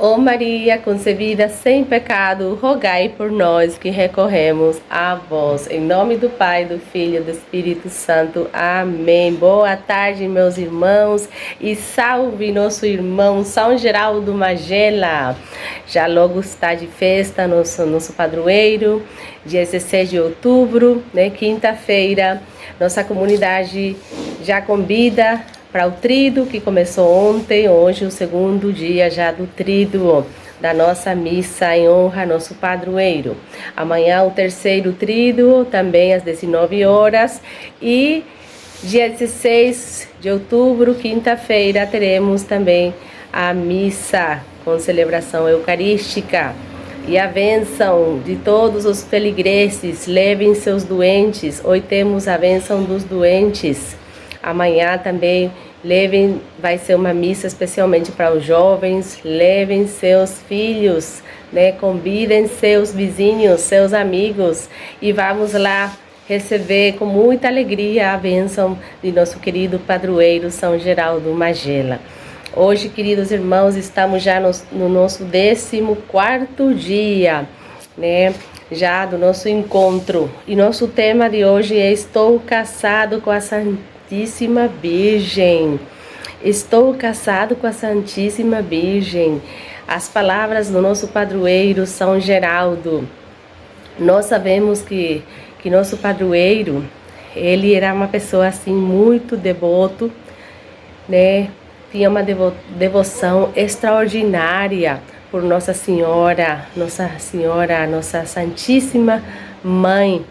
Ó Maria, concebida sem pecado, rogai por nós que recorremos a vós. Em nome do Pai, do Filho e do Espírito Santo. Amém. Boa tarde, meus irmãos, e salve nosso irmão São Geraldo Magela. Já logo está de festa nosso padroeiro, dia 16 de outubro, né, quinta-feira. Nossa comunidade já convida para o trido que começou ontem, hoje o segundo dia já do trido da nossa missa em honra ao nosso padroeiro. Amanhã o terceiro trido, também às 19 horas, e dia 16 de outubro, quinta-feira, teremos também a missa com celebração eucarística. E a bênção de todos os feligreses, levem seus doentes. Hoje temos a bênção dos doentes. Amanhã também vai ser uma missa especialmente para os jovens. Levem seus filhos, né? Convidem seus vizinhos, seus amigos, e vamos lá receber com muita alegria a bênção de nosso querido padroeiro São Geraldo Magela. Hoje, queridos irmãos, estamos já no nosso 14º dia, né? Já do nosso encontro. E nosso tema de hoje é: estou casado com a Santíssima Virgem. Estou casado com a Santíssima Virgem. As palavras do nosso padroeiro São Geraldo. Nós sabemos que nosso padroeiro, ele era uma pessoa assim muito devoto, né? Tinha uma devoção extraordinária por Nossa Senhora, Nossa Santíssima Mãe.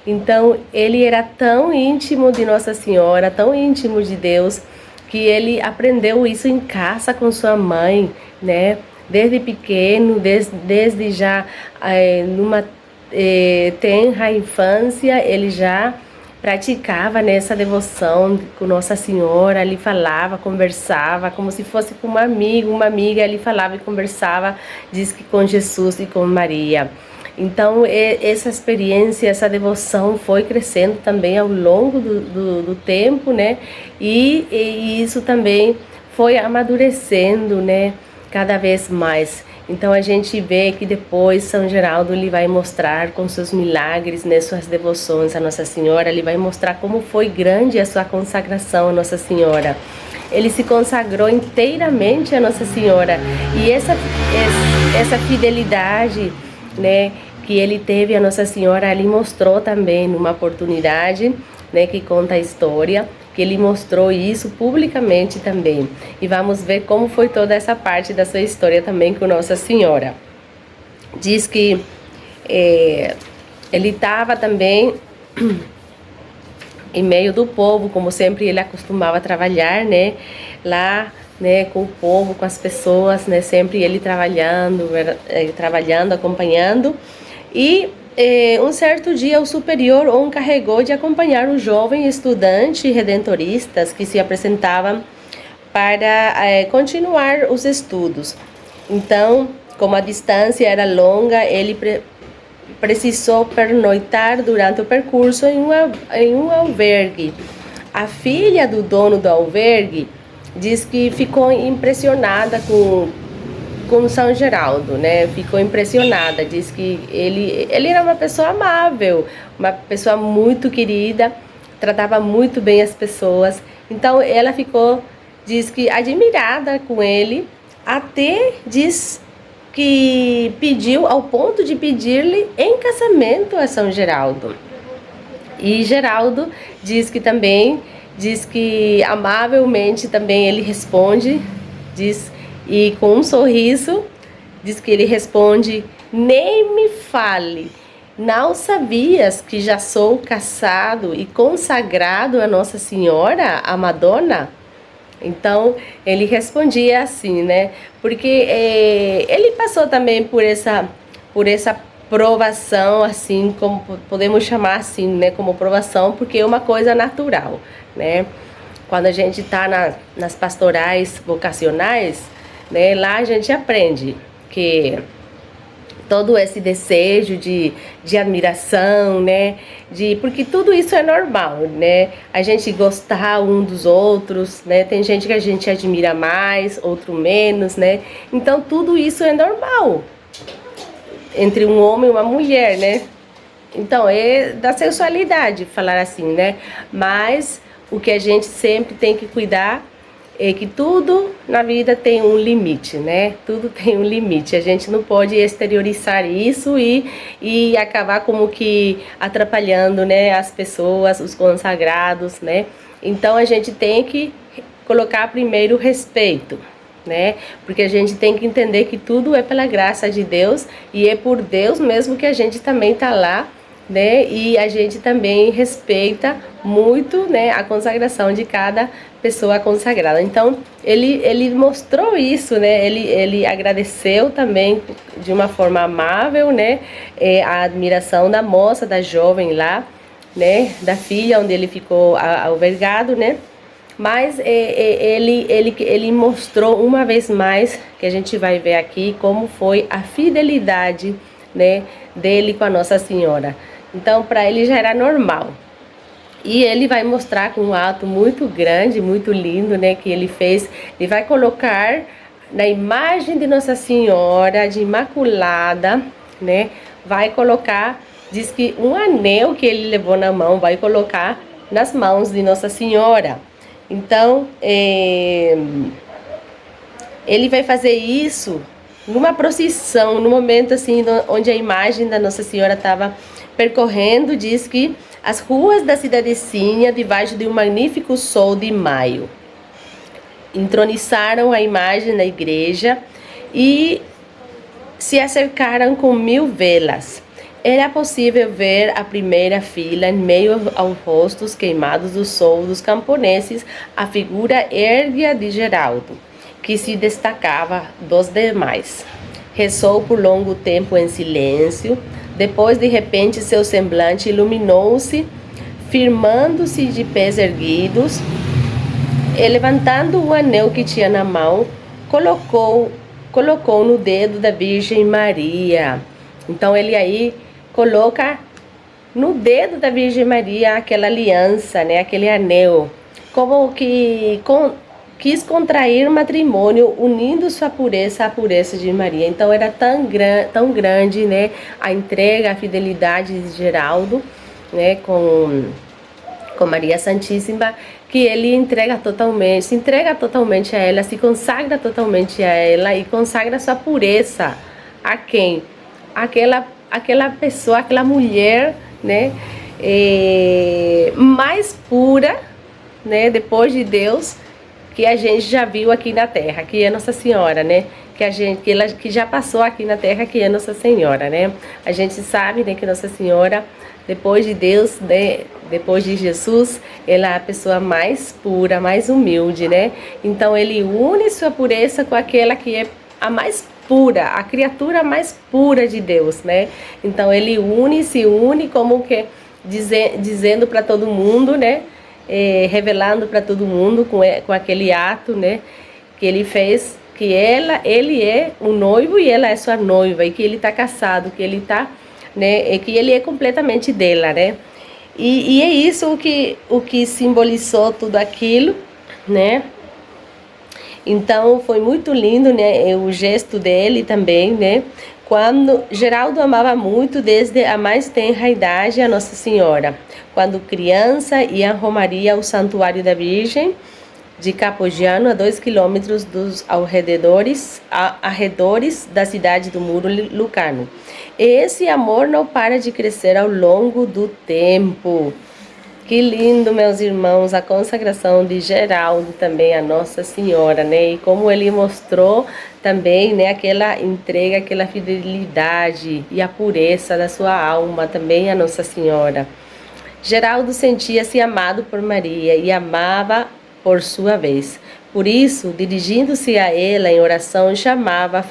Então, ele era tão íntimo de Nossa Senhora, tão íntimo de Deus, que ele aprendeu isso em casa com sua mãe, né? Desde pequeno, desde já numa tenra infância, ele já praticava nessa devoção com Nossa Senhora. Ele falava, conversava, como se fosse com um amigo, uma amiga. Ele falava e conversava, diz que com Jesus e com Maria. Então, essa experiência, essa devoção foi crescendo também ao longo do tempo, né? E isso também foi amadurecendo, né? Cada vez mais. Então, a gente vê que depois São Geraldo ele vai mostrar com seus milagres, né, suas devoções a Nossa Senhora. Ele vai mostrar como foi grande a sua consagração a Nossa Senhora. Ele se consagrou inteiramente a Nossa Senhora. E essa fidelidade, né, que ele teve a Nossa Senhora, ele mostrou também numa oportunidade, né, que conta a história, que ele mostrou isso publicamente também. E vamos ver como foi toda essa parte da sua história também com Nossa Senhora. Diz que ele estava também em meio do povo, como sempre ele acostumava trabalhar, né, lá, né, com o povo, com as pessoas, né, sempre ele trabalhando, acompanhando. E um certo dia o superior o encarregou de acompanhar um jovem estudante redentoristas que se apresentavam para continuar os estudos. Então, como a distância era longa, ele precisou pernoitar durante o percurso em um albergue. A filha do dono do albergue diz que ficou impressionada com São Geraldo, né? Ficou impressionada, diz que ele era uma pessoa amável, uma pessoa muito querida, tratava muito bem as pessoas. Então ela ficou, diz que admirada com ele, até diz que pediu, ao ponto de pedir-lhe em casamento a São Geraldo. E Geraldo diz que amavelmente também ele responde, e com um sorriso, diz que ele responde: nem me fale, não sabias que já sou casado e consagrado a Nossa Senhora, a Madonna? Então, ele respondia assim, né? Porque ele passou também por essa provação, assim, como podemos chamar assim, né? Como provação, porque é uma coisa natural, né? Quando a gente está nas pastorais vocacionais, né, lá a gente aprende que todo esse desejo de admiração, né? Porque tudo isso é normal, né? A gente gostar um dos outros, né? Tem gente que a gente admira mais, outro menos, né? Então tudo isso é normal entre um homem e uma mulher, né? Então é da sexualidade, falar assim, né? Mas o que a gente sempre tem que cuidar é que tudo na vida tem um limite, né? Tudo tem um limite. A gente não pode exteriorizar isso e acabar como que atrapalhando, né, as pessoas, os consagrados, né? Então a gente tem que colocar primeiro o respeito, né? Porque a gente tem que entender que tudo é pela graça de Deus e é por Deus mesmo que a gente também tá lá, né? E a gente também respeita muito, né, a consagração de cada pessoa consagrada. Então, ele mostrou isso, né? Ele agradeceu também de uma forma amável, né, a admiração da moça, da jovem lá, né, da filha onde ele ficou albergado, né? Mas ele mostrou uma vez mais, que a gente vai ver aqui, como foi a fidelidade, né, dele com a Nossa Senhora. Então, para ele já era normal. E ele vai mostrar com um ato muito grande, muito lindo, né, que ele fez. Ele vai colocar na imagem de Nossa Senhora, de Imaculada, né, vai colocar, diz que um anel que ele levou na mão, vai colocar nas mãos de Nossa Senhora. Então, ele vai fazer isso numa procissão, no momento assim, onde a imagem da Nossa Senhora estava percorrendo, diz que as ruas da cidadezinha, debaixo de um magnífico sol de maio, entronizaram a imagem na igreja e se acercaram com 1000 velas. Era possível ver a primeira fila, em meio aos rostos queimados do sol dos camponeses, a figura érguea de Geraldo, que se destacava dos demais. Rezou por longo tempo em silêncio. Depois, de repente, seu semblante iluminou-se, firmando-se de pés erguidos, e levantando o anel que tinha na mão, colocou no dedo da Virgem Maria. Então ele aí coloca no dedo da Virgem Maria aquela aliança, né, aquele anel, como que quis contrair matrimônio, unindo sua pureza à pureza de Maria. Então era tão grande, né, a entrega, a fidelidade de Geraldo, né, com Maria Santíssima, que ele se entrega totalmente a ela, se consagra totalmente a ela e consagra sua pureza a quem? Aquela pessoa, aquela mulher, né, mais pura, né, depois de Deus, que a gente já viu aqui na Terra, que é Nossa Senhora, né? Que já passou aqui na Terra, que é Nossa Senhora, né? A gente sabe, né, que Nossa Senhora, depois de Deus, né, depois de Jesus, ela é a pessoa mais pura, mais humilde, né? Então ele une sua pureza com aquela que é a mais pura, a criatura mais pura de Deus, né? Então ele se une como que dizendo para todo mundo, né? Revelando para todo mundo com aquele ato, né, que ele fez, que ele é o noivo e ela é sua noiva, e que ele está casado, que ele está, né, que ele é completamente dela, né? E é isso o que simbolizou tudo aquilo, né? Então foi muito lindo, né, o gesto dele também, né? Quando Geraldo amava muito desde a mais tenra idade a Nossa Senhora. Quando criança ia a romaria ao Santuário da Virgem de Capogiano, a 2 quilômetros dos arredores da cidade do Muro Lucano. E esse amor não para de crescer ao longo do tempo. Que lindo, meus irmãos, a consagração de Geraldo também a Nossa Senhora, né? E como ele mostrou também, né, aquela entrega, aquela fidelidade e a pureza da sua alma também a Nossa Senhora. Geraldo sentia-se amado por Maria e amava por sua vez. Por isso, dirigindo-se a ela em oração, chamava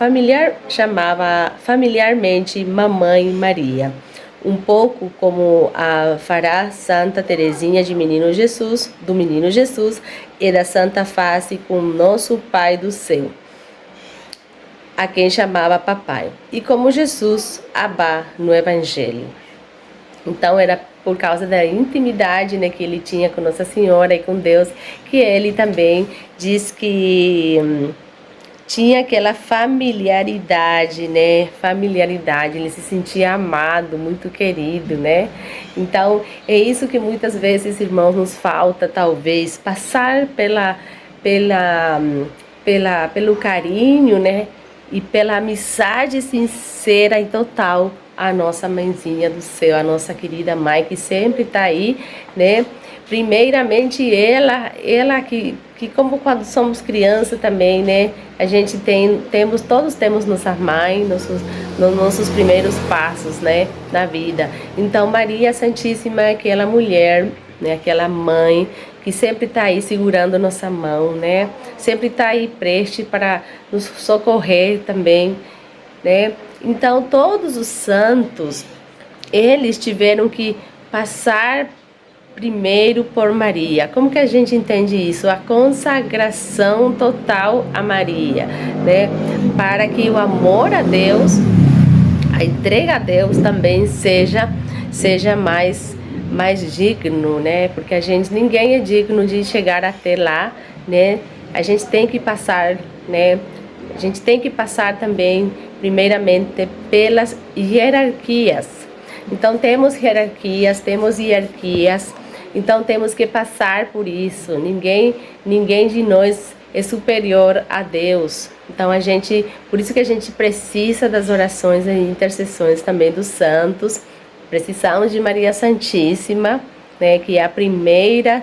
familiarmente Mamãe Maria. Um pouco como a fará Santa Teresinha do Menino Jesus e da Santa Face com nosso Pai do céu. a quem chamava papai. E como Jesus, Abba no Evangelho. Então era por causa da intimidade, né, que ele tinha com Nossa Senhora e com Deus, que ele também diz que tinha aquela familiaridade, né? Familiaridade, ele se sentia amado, muito querido, né? Então, é isso que muitas vezes, irmãos, nos falta, talvez, passar pelo carinho, né? E pela amizade sincera e total a nossa mãezinha do céu, a nossa querida mãe, que sempre está aí, né? Primeiramente ela que como quando somos criança também, né? A gente todos temos nossa mãe, nossos primeiros passos, né? Na vida. Então Maria Santíssima é aquela mulher, né? Aquela mãe que sempre está aí segurando nossa mão, né? Sempre está aí preste para nos socorrer também, né? Então todos os santos, eles tiveram que passar primeiro por Maria. Como que a gente entende isso? A consagração total a Maria, né? Para que o amor a Deus, a entrega a Deus também seja mais digno, né? Porque ninguém é digno de chegar até lá, né? A gente tem que passar, né? A gente tem que passar também primeiramente pelas hierarquias. Então temos hierarquias, temos hierarquias. Então temos que passar por isso. Ninguém de nós é superior a Deus. Então por isso que a gente precisa das orações e intercessões também dos santos. Precisamos de Maria Santíssima, né, que é a primeira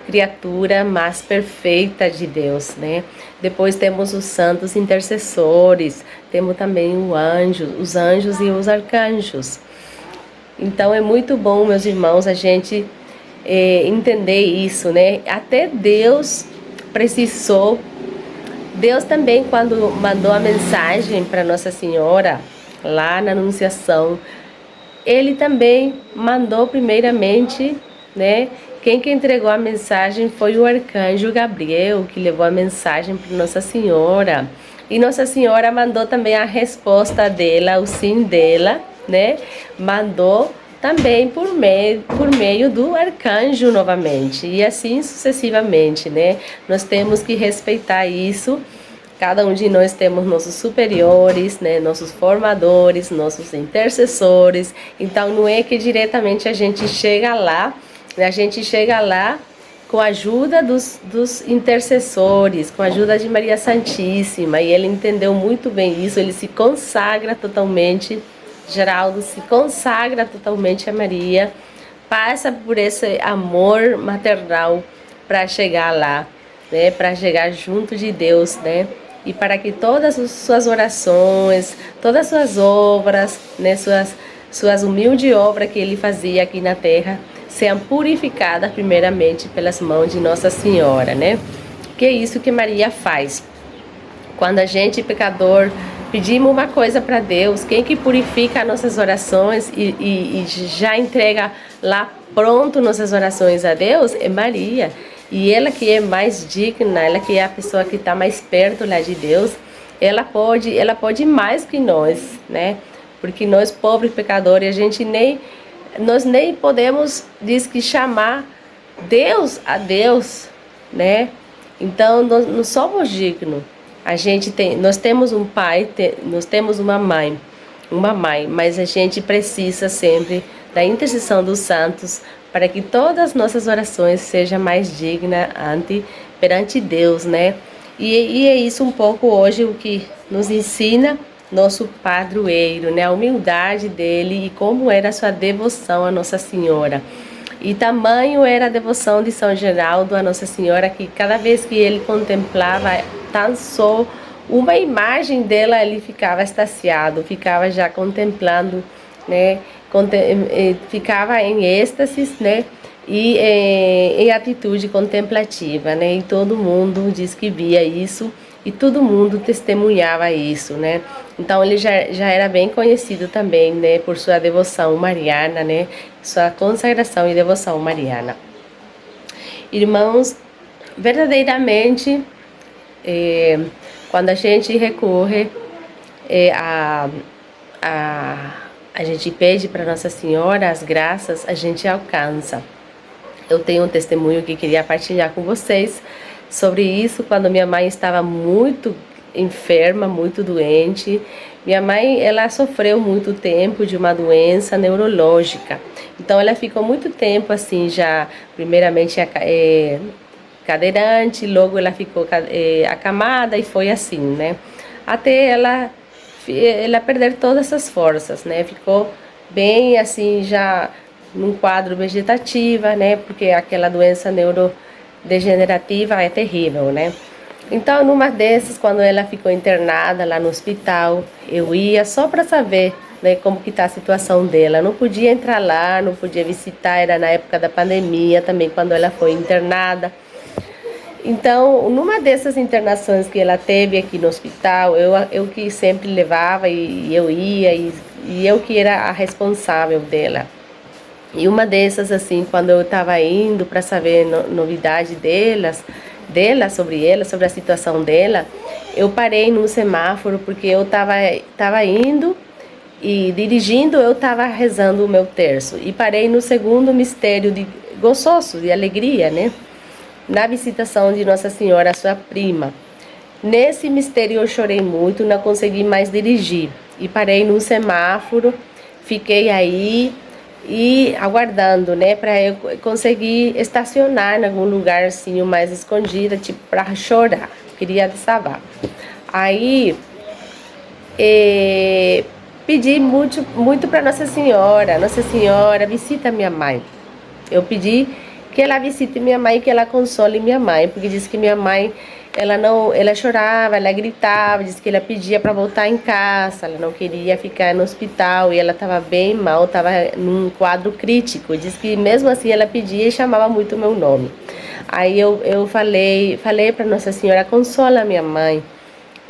criatura mais perfeita de Deus, né? Depois temos os santos intercessores, temos também os anjos e os arcanjos. Então é muito bom, meus irmãos, a gente entender isso, né? Até Deus precisou. Deus também, quando mandou a mensagem para Nossa Senhora, lá na Anunciação, ele também mandou primeiramente, né? Quem que entregou a mensagem foi o arcanjo Gabriel, que levou a mensagem para Nossa Senhora. E Nossa Senhora mandou também a resposta dela, o sim dela, né? Mandou também por meio do arcanjo novamente. E assim sucessivamente, né? Nós temos que respeitar isso. Cada um de nós temos nossos superiores, né, nossos formadores, nossos intercessores. Então não é que diretamente a gente chega lá, né, a gente chega lá com a ajuda dos intercessores, com a ajuda de Maria Santíssima. E ele entendeu muito bem isso, ele se consagra totalmente, Geraldo se consagra totalmente a Maria, passa por esse amor maternal para chegar lá, né, para chegar junto de Deus, né? E para que todas as suas orações, todas as suas obras, né, suas humildes obras que ele fazia aqui na terra, sejam purificadas primeiramente pelas mãos de Nossa Senhora, né? Que é isso que Maria faz. Quando a gente, pecador, pedimos uma coisa para Deus, quem que purifica nossas orações e já entrega lá pronto nossas orações a Deus é Maria. E ela que é mais digna, ela que é a pessoa que está mais perto lá de Deus, ela pode mais que nós, né? Porque nós, pobres pecadores, nós nem podemos, diz que chamar Deus a Deus, né? Então, nós não somos dignos. Nós temos um pai, nós temos uma mãe, mas a gente precisa sempre da intercessão dos santos para que todas as nossas orações sejam mais dignas perante Deus, né? E é isso um pouco hoje o que nos ensina nosso padroeiro, né? A humildade dele e como era a sua devoção a Nossa Senhora. E tamanho era a devoção de São Geraldo a Nossa Senhora, que cada vez que ele contemplava tão só uma imagem dela, ele ficava extasiado, ficava já contemplando, né? Ficava em êxtasis, né? E em atitude contemplativa, né? E todo mundo diz que via isso e todo mundo testemunhava isso, né? Então ele já era bem conhecido também, né? Por sua devoção mariana, né? Sua consagração e devoção mariana. Irmãos, verdadeiramente, quando a gente recorre a, a gente pede para Nossa Senhora as graças, a gente alcança. Eu tenho um testemunho que queria partilhar com vocês sobre isso, quando minha mãe estava muito enferma, muito doente. Minha mãe, ela sofreu muito tempo de uma doença neurológica. Então ela ficou muito tempo assim, já primeiramente cadeirante, logo ela ficou acamada e foi assim, né? Até ela perder todas as forças, né? Ficou bem assim, já num quadro vegetativa, né? Porque aquela doença neurodegenerativa é terrível, né? Então, numa dessas, quando ela ficou internada lá no hospital, eu ia só para saber, né, como que tá a situação dela. Não podia entrar lá, não podia visitar, era na época da pandemia também, quando ela foi internada. Então, numa dessas internações que ela teve aqui no hospital, eu que sempre levava e eu ia, e eu que era a responsável dela. E uma dessas, assim, quando eu estava indo para saber novidade dela, sobre a situação dela, eu parei num semáforo porque eu tava indo e dirigindo, eu estava rezando o meu terço. E parei no segundo mistério de gozoso, de alegria, né? Na visitação de Nossa Senhora, sua prima. Nesse mistério eu chorei muito, não consegui mais dirigir. E parei num semáforo, fiquei aí e aguardando, né, para eu conseguir estacionar em algum lugar assim, mais escondida, tipo, para chorar. Queria desabar. Aí pedi muito para Nossa Senhora, visita minha mãe. Eu pedi que ela visite minha mãe, que ela console minha mãe, porque disse que minha mãe, ela chorava, ela gritava, disse que ela pedia para voltar em casa, ela não queria ficar no hospital e ela estava bem mal, estava num quadro crítico. Disse que mesmo assim ela pedia e chamava muito o meu nome. Aí eu falei para Nossa Senhora, consola minha mãe.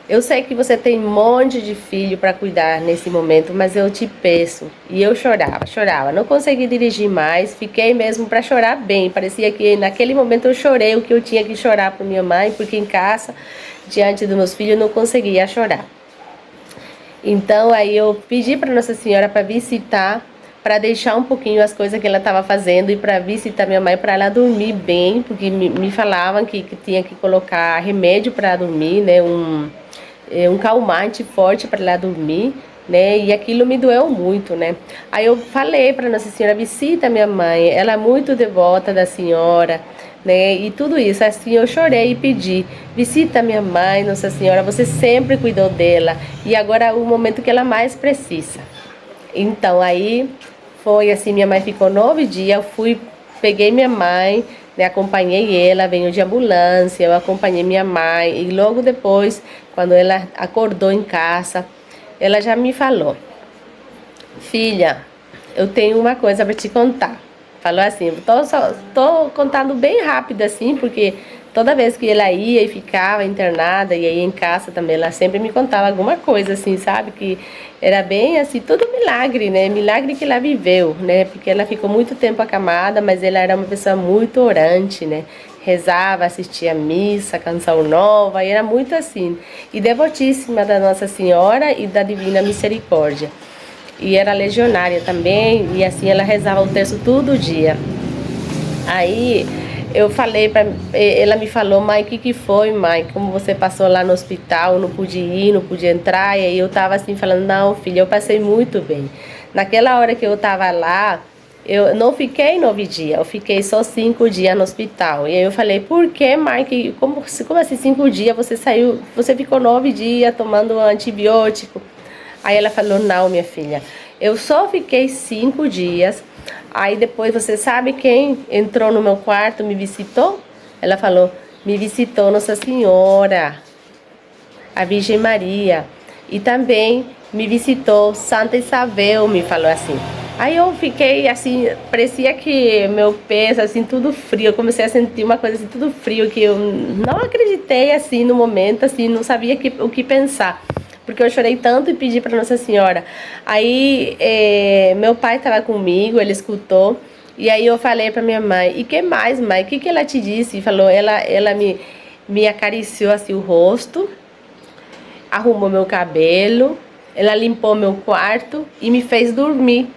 Eu sei que você tem um monte de filho para cuidar nesse momento, mas eu te peço. E eu chorava. Não consegui dirigir mais, fiquei mesmo para chorar bem. Parecia que naquele momento eu chorei o que eu tinha que chorar para minha mãe, porque em casa, diante dos meus filhos, eu não conseguia chorar. Então aí eu pedi para Nossa Senhora para visitar, para deixar um pouquinho as coisas que ela estava fazendo e para visitar minha mãe, para ela dormir bem, porque me falavam que tinha que colocar remédio para dormir, né? Um calmante forte para ela dormir, né? E aquilo me doeu muito, né? Aí eu falei para Nossa Senhora, visita minha mãe, ela é muito devota da senhora, né? E tudo isso, assim eu chorei e pedi, visita minha mãe, Nossa Senhora, você sempre cuidou dela e agora é o momento que ela mais precisa. Então aí foi assim, minha mãe ficou 9 dias, eu fui, peguei minha mãe, né, acompanhei ela, veio de ambulância, eu acompanhei minha mãe e logo depois, quando ela acordou em casa, ela já me falou, filha, eu tenho uma coisa para te contar. Falou assim, tô contando bem rápido assim, porque toda vez que ela ia e ficava internada, e aí em casa também, ela sempre me contava alguma coisa assim, sabe? Que era bem assim, tudo milagre, né? Milagre que ela viveu, né? Porque ela ficou muito tempo acamada, mas ela era uma pessoa muito orante, né? Rezava, assistia a missa, canção nova, e era muito assim. E devotíssima da Nossa Senhora e da Divina Misericórdia. E era legionária também, e assim ela rezava o terço todo dia. Aí eu falei para ela, me falou, mãe, o que foi, mãe? Como você passou lá no hospital, não pude ir, não pude entrar? E aí eu tava assim falando, não, filha, eu passei muito bem. Naquela hora que eu tava lá, eu não fiquei 9 dias, eu fiquei só 5 dias no hospital. E aí eu falei, por que, mãe? Como assim 5 dias? Você saiu, você ficou 9 dias tomando antibiótico? Aí ela falou, não, minha filha, eu só fiquei 5 dias. Aí depois, você sabe quem entrou no meu quarto, me visitou? Ela falou, me visitou Nossa Senhora, a Virgem Maria. E também me visitou Santa Isabel, me falou assim. Aí eu fiquei assim, parecia que meu peso, assim, tudo frio. Eu comecei a sentir uma coisa assim, tudo frio, que eu não acreditei assim no momento, assim, não sabia o que pensar. Porque eu chorei tanto e pedi para Nossa Senhora. Aí meu pai estava comigo, ele escutou. E aí eu falei para minha mãe, e que mais, mãe? O que ela te disse? E falou, ela me acariciou assim o rosto. arrumou meu cabelo, ela limpou meu quarto e me fez dormir.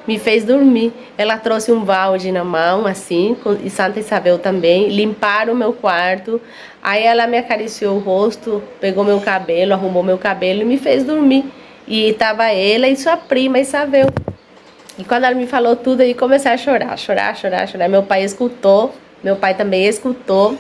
Me fez dormir. Ela trouxe um balde na mão, assim, e Santa Isabel também, limparam o meu quarto. Aí ela me acariciou o rosto, pegou meu cabelo, arrumou meu cabelo e me fez dormir. E tava ela e sua prima Isabel. E quando ela me falou tudo, aí comecei a chorar, chorar, chorar, chorar. Meu pai escutou, meu pai também escutou,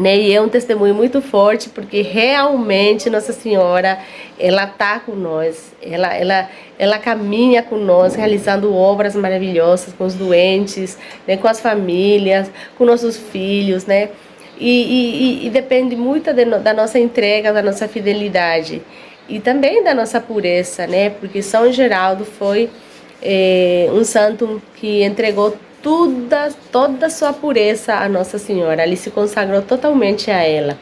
né? E é um testemunho muito forte, porque realmente Nossa Senhora, ela tá com nós, ela caminha com nós, realizando obras maravilhosas com os doentes, né? Com as famílias, com nossos filhos, né? E depende muito da nossa entrega, da nossa fidelidade e também da nossa pureza, né? Porque São Geraldo foi um santo que entregou toda a sua pureza a Nossa Senhora. Ele se consagrou totalmente a ela.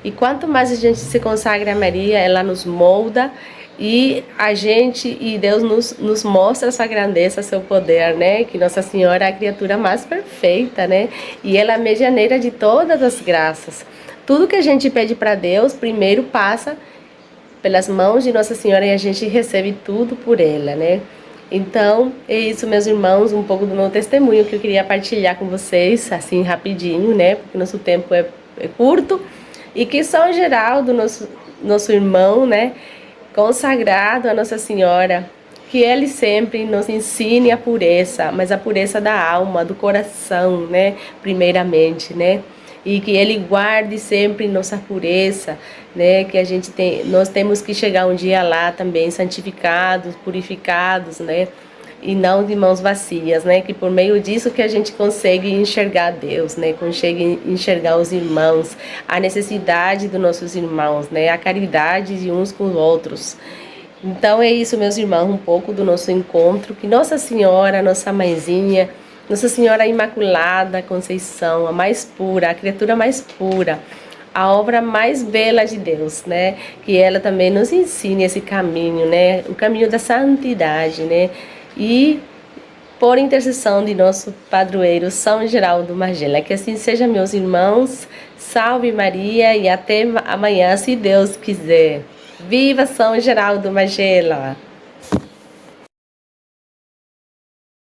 E quanto mais a gente se consagra a Maria, ela nos molda e a gente e Deus nos mostra sua grandeza, seu poder, né? Que Nossa Senhora é a criatura mais perfeita, né? E ela é a medianeira de todas as graças. Tudo que a gente pede para Deus, primeiro passa pelas mãos de Nossa Senhora e a gente recebe tudo por ela, né? Então, é isso, meus irmãos, um pouco do meu testemunho que eu queria partilhar com vocês, assim, rapidinho, né? Porque nosso tempo é curto. E que São Geraldo, nosso irmão, né? Consagrado a Nossa Senhora, que ele sempre nos ensine a pureza, mas a pureza da alma, do coração, né? Primeiramente, né? E que ele guarde sempre nossa pureza, né? Que nós temos que chegar um dia lá também santificados, purificados, né? E não de mãos vazias, né? Que por meio disso que a gente consegue enxergar Deus, né? Consegue enxergar os irmãos, a necessidade dos nossos irmãos, né? A caridade de uns com os outros. Então é isso, meus irmãos, um pouco do nosso encontro. Que Nossa Senhora, nossa mãezinha, Nossa Senhora Imaculada Conceição, a mais pura, a criatura mais pura, a obra mais bela de Deus, né? Que ela também nos ensine esse caminho, né? O caminho da santidade, né? E por intercessão de nosso padroeiro São Geraldo Magela. Que assim seja, meus irmãos. Salve Maria e até amanhã, se Deus quiser. Viva São Geraldo Magela!